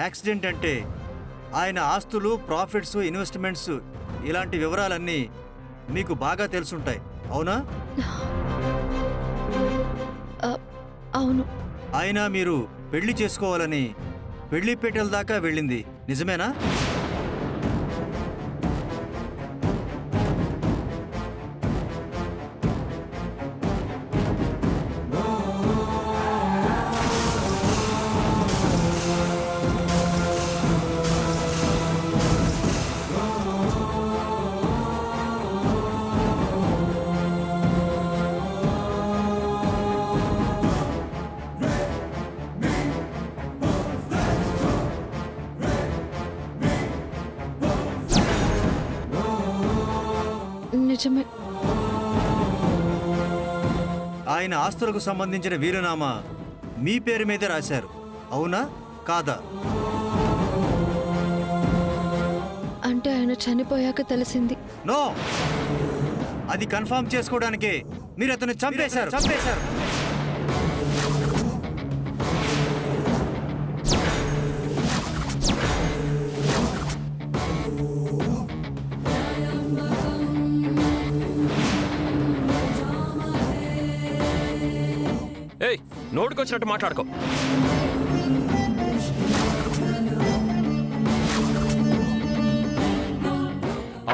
Accident అంటే ఆయన ఆస్తులు, ప్రాఫిట్స్, ఇన్వెస్ట్మెంట్స్ ఇలాంటి వివరాలన్నీ మీకు బాగా తెలుసుంటాయి, అవునా? అవును. అయినా మీరు పెళ్లి చేసుకోవాలని పెళ్లిపేటల దాకా వెళ్ళింది నిజమేనా? నిజమే. ఆయన ఆస్తులకు సంబంధించిన వీలునామా మీ పేరు మీదే రాశారు, అవునా కాదా? అంటే ఆయన చనిపోయాక తెలిసింది. నో, అది కన్ఫర్మ్ చేసుకోవడానికే మీరు అతను చంపేశారు. ఏయ్, నోటికొచ్చినట్టు మాట్లాడుకో.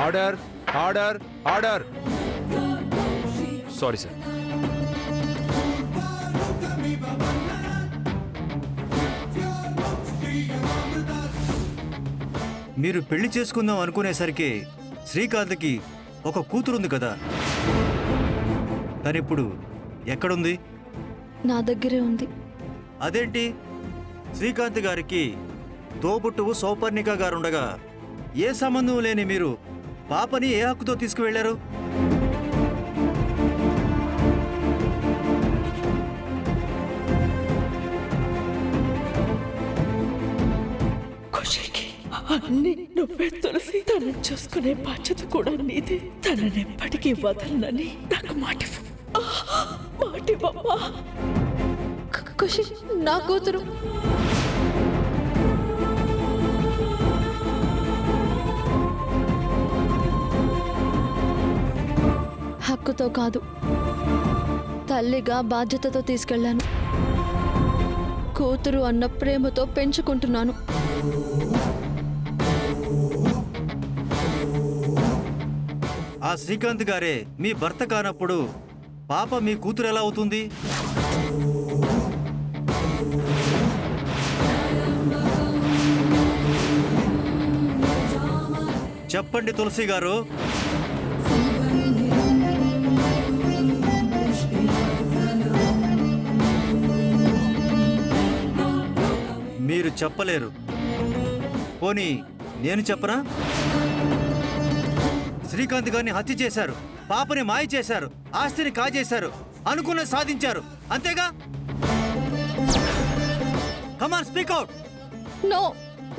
Order, order, order. Sorry sir. మీరు పెళ్లి చేసుకుందాం అనుకునేసరికి శ్రీకాంత్కి ఒక కూతురుంది కదా, తనిప్పుడు ఎక్కడుంది? నా దగ్గరే ఉంది. అదేంటి, శ్రీకాంత్ గారికి తోబుట్టువు సౌపర్ణిక గారుండగా ఏ సంబంధం లేని మీరు పాపని ఏ హక్కుతో తీసుకువెళ్లారు? ఖుషీకి అన్ని నువ్వే తులసి. తనని చూసుకునే బాధ్యత కూడా నీదే. తనని ఎప్పటికీ వదలనని నాకు మాటివ్వు. మాటివ్వమ్మా. ఖుషి నా కూతురు. హక్కుతో కాదు, తల్లిగా బాధ్యతతో తీసుకెళ్లాను. కూతురు అన్న ప్రేమతో పెంచుకుంటున్నాను. ఆ శ్రీకాంత్ గారే మీ భర్త కానప్పుడు పాప మీ కూతురు ఎలా అవుతుంది? చెప్పండి తులసి గారు. మీరు చెప్పలేరు, పోనీ నేను చెప్పనా? శ్రీకాంత్ గారిని హత్య చేశారు, పాపని మాయ చేశారు, ఆస్తిని కాజేశారు, అనుకున్నది సాధించారు, అంతేగా? Come on, speak out. No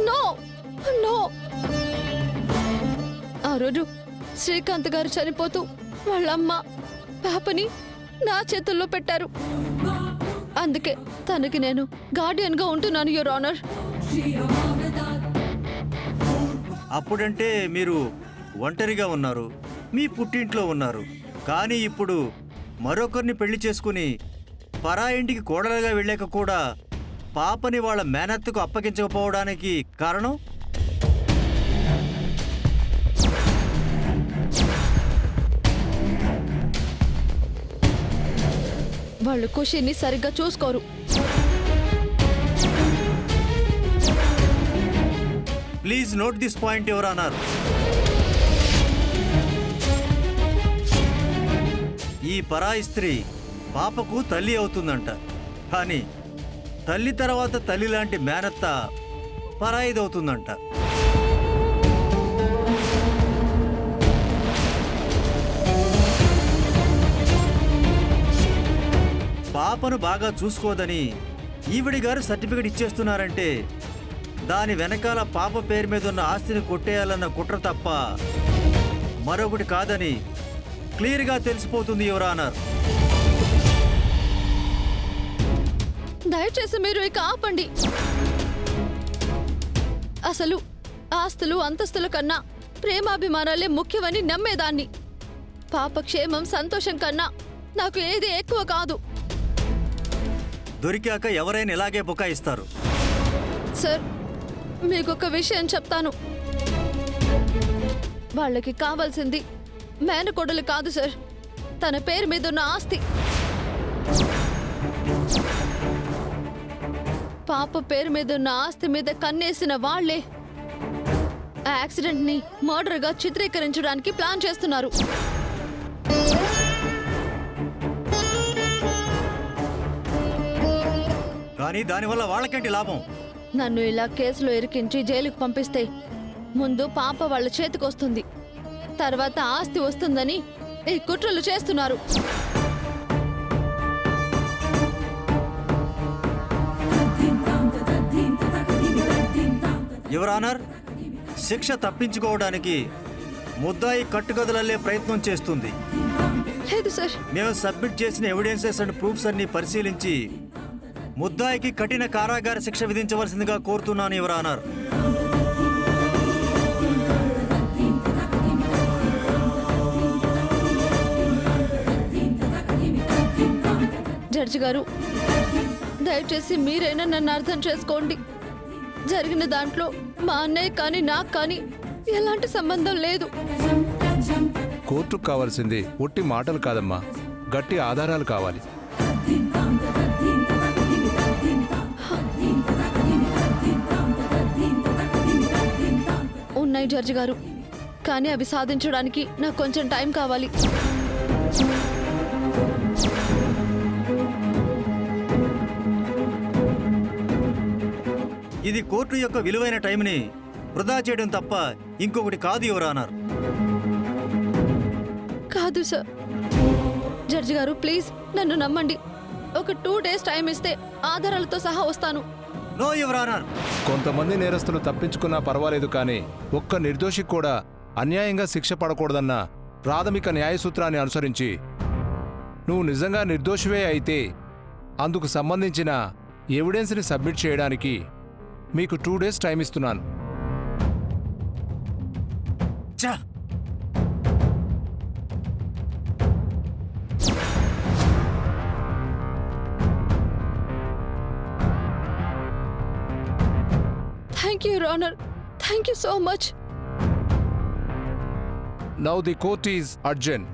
no no. ఆ రోజు శ్రీకాంత్ గారు చనిపోతూ వాళ్ళమ్మ పాపని నా చేతుల్లో పెట్టారు. అందుకే తనకి నేను గార్డియన్ గా ఉంటున్నాను, యువర్ ఆనర్. అప్పుడంటే మీరు ఒంటరిగా ఉన్నారు, మీ పుట్టింట్లో ఉన్నారు. కానీ ఇప్పుడు మరొకరిని పెళ్లి చేసుకుని పరా ఇంటికి కోడలుగా వెళ్ళాక కూడా పాపని వాళ్ళ మేనత్తకు అప్పగించకపోవడానికి కారణం? వాళ్ళు ఖుషిని సరిగ్గా చూసుకోరు. Please note this point, your honour. ఈ పరాయి స్త్రీ పాపకు తల్లి అవుతుందంట, కానీ తల్లి తర్వాత తల్లి లాంటి మేనత్త పరాయిదవుతుందంట. పాపను బాగా చూసుకోదని ఈవిడి గారు సర్టిఫికెట్ ఇచ్చేస్తున్నారంటే దాని వెనకాల పాప పేరు మీద ఉన్న ఆస్తిని కొట్టేయాలన్న కుట్ర తప్ప మరొకటి కాదని క్లియర్గా తెలిసిపోతుంది, యువర్ ఆనర్. దయచేసి మీరు ఇక ఆపండి. అసలు ఆస్తులు అంతస్తుల కన్నా ప్రేమాభిమానాలే ముఖ్యమని నమ్మేదాన్ని. పాప క్షేమం సంతోషం కన్నా నాకు ఏది ఎక్కువ కాదు. దొరికాక ఎవరైనా ఇలాగే బుకాయిస్తారు. సార్, మీకొక విషయం చెప్తాను. వాళ్ళకి కావాల్సింది మేనకోడలు కాదు సార్, తన పేరు మీద ఉన్న ఆస్తి. పాప పేరు మీద ఉన్న ఆస్తి మీద కన్నేసిన వాళ్లే ఆ యాక్సిడెంట్ ని మర్డర్గా చిత్రీకరించడానికి ప్లాన్ చేస్తున్నారు. కానీ దానివల్ల వాళ్ళకేంటి లాభం? నన్ను ఇలా కేసులో ఇరికించి జైలుకు పంపిస్తే ముందు పాప వాళ్ళ చేతికొస్తుంది, తర్వాత ఆస్తి వస్తుందని ఈ కుట్రలు చేస్తున్నారు. యువర్ ఆనర్, శిక్ష తప్పించుకోవడానికి ముద్దాయి కట్టుకదలల్లే ప్రయత్నం చేస్తుంది. లేదు సార్, మేము సబ్మిట్ చేసిన ఎవిడెన్సెస్ అండ్ ప్రూఫ్స్ అన్ని పరిశీలించి ముద్దాయికి కఠిన కారాగార శిక్ష విధించవలసిందిగా కోరుతున్నాను యువర్ ఆనర్. జడ్జి గారు, దయచేసి మీరైనా నన్ను అర్థం చేసుకోండి. జరిగిన దాంట్లో మా అన్నయ్య కానీ నాకు కానీ ఎలాంటి సంబంధం లేదు. కోర్టుకు కావాల్సింది ఒట్టి మాటలు కాదమ్మా, గట్టి ఆధారాలు కావాలి. ఉన్నాయి జడ్జి గారు, కానీ అవి సాధించడానికి నాకు కొంచెం టైం కావాలి. ఇది కోర్టు యొక్క విలువైన టైంని వృధా చేయడం తప్ప ఇంకొకటి కాదు యువర్ ఆనర్. కాదు సార్. జడ్జి గారు, ప్లీజ్ నన్ను నమ్మండి. ఒక 2 days టైం ఇస్తే ఆధారాలతో సహా వస్తాను. No your honour. కొంతమంది నేరస్తులు తప్పించుకున్నా పర్వాలేదు, కానీ ఒక్క నిర్దోషికి కూడా అన్యాయంగా శిక్ష పడకూడదన్న ప్రాథమిక న్యాయ సూత్రాన్ని అనుసరించి నువ్వు నిజంగా నిర్దోషివే అయితే అందుకు సంబంధించిన ఎవిడెన్స్ని సబ్మిట్ చేయడానికి మీకు 2 days టైం ఇస్తున్నాను. ఛా! Thank you your honour, thank you so much. Now the court is adjourned.